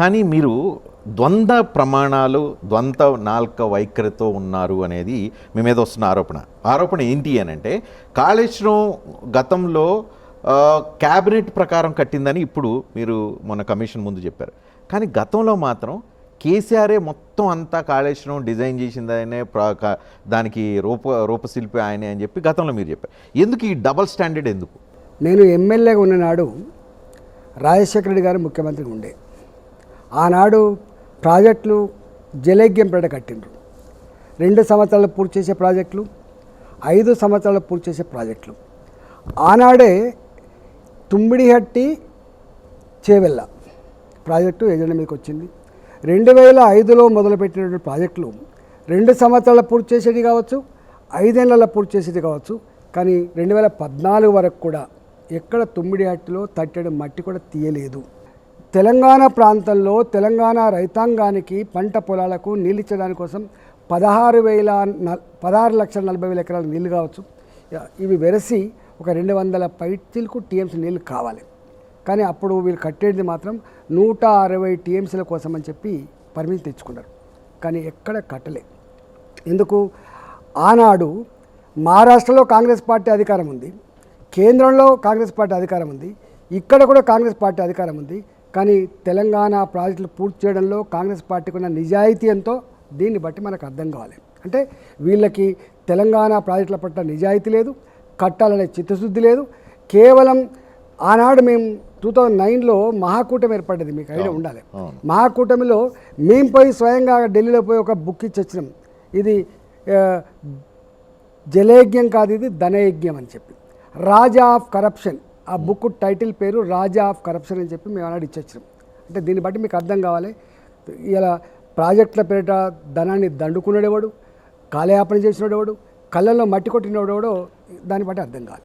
కానీ మీరు ద్వంద్వ ప్రమాణాలు, ద్వంద్వ నాల్క వైఖరితో ఉన్నారు అనేది మీ మీద వస్తున్న ఆరోపణ ఏంటి అని అంటే, కాళేశ్వరం గతంలో క్యాబినెట్ ప్రకారం కట్టిందని ఇప్పుడు మీరు మొన్న కమిషన్ ముందు చెప్పారు. కానీ గతంలో మాత్రం కేసీఆరే మొత్తం అంతా కాళేశ్వరం డిజైన్ చేసింది ఆయనే, దానికి రూపశిల్పి ఆయనే అని చెప్పి గతంలో మీరు చెప్పారు. ఎందుకు ఈ డబల్ స్టాండర్డ్ ఎందుకు? నేను ఎమ్మెల్యేగా ఉన్ననాడు రాజశేఖర రెడ్డి గారు ముఖ్యమంత్రిగా ఉండే. ఆనాడు ప్రాజెక్టులు జలయజ్ఞం పేట కట్టిండ్రు. 2 సంవత్సరాలు పూర్తి చేసే ప్రాజెక్టులు, 5 సంవత్సరాలు పూర్తి చేసే ప్రాజెక్టులు. ఆనాడే తుమ్మిడిహట్టి చేవెళ్ళ ప్రాజెక్టు ఎజెండా మీదకి వచ్చింది. 2005లో మొదలుపెట్టినటువంటి ప్రాజెక్టులు 2 సంవత్సరాలు పూర్తి చేసేది కావచ్చు, 5 ఏళ్లలో పూర్తి చేసేది కావచ్చు. కానీ 2014 వరకు కూడా ఎక్కడ తుమ్మిడిహట్టిలో తట్టెడు మట్టి కూడా తీయలేదు. తెలంగాణ ప్రాంతంలో తెలంగాణ రైతాంగానికి పంట పొలాలకు నీళ్ళు ఇచ్చడానికి కోసం 16,40,000 ఎకరాల నీళ్ళు కావచ్చు, ఇవి వెరసి ఒక 200 పైచిలకు టీఎంసీ నీళ్ళు కావాలి. కానీ అప్పుడు వీళ్ళు కట్టేది మాత్రం 160 టీఎంసీల కోసం అని చెప్పి పర్మిషన్ తెచ్చుకున్నారు. కానీ ఎక్కడ కట్టలే. ఎందుకు? ఆనాడు మహారాష్ట్రలో కాంగ్రెస్ పార్టీ అధికారం ఉంది, కేంద్రంలో కాంగ్రెస్ పార్టీ అధికారం ఉంది, ఇక్కడ కూడా కాంగ్రెస్ పార్టీ అధికారం ఉంది. కానీ తెలంగాణ ప్రాజెక్టులు పూర్తి చేయడంలో కాంగ్రెస్ పార్టీకి ఉన్న నిజాయితీ ఎంతో దీన్ని బట్టి మనకు అర్థం కావాలి. అంటే వీళ్ళకి తెలంగాణ ప్రాజెక్టుల పట్ల నిజాయితీ లేదు, కట్టాలనే చిత్తశుద్ధి లేదు. కేవలం ఆనాడు మేము 2009లో మహాకూటమి ఏర్పడ్డది, మీకు ఐడియా ఉండాలి. మహాకూటమిలో మేము పోయి స్వయంగా ఢిల్లీలో పోయి ఒక బుక్ ఇచ్చి వచ్చినాం. ఇది జలయజ్ఞం కాదు, ఇది ధనయజ్ఞం అని చెప్పి, రాజా ఆఫ్ కరప్షన్. ఆ బుక్ టైటిల్ పేరు రాజా ఆఫ్ కరప్షన్ అని చెప్పి మేము ఆనాడు ఇచ్చొచ్చినాం. అంటే దీన్ని బట్టి మీకు అర్థం కావాలి, ఇలా ప్రాజెక్టుల పేరిట ధనాన్ని దండుకున్నాడేవాడు, కాలయాపన చేసినోడేవాడు, కళ్ళల్లో మట్టి కొట్టినోడేవాడో దాన్ని బట్టి అర్థం కావాలి.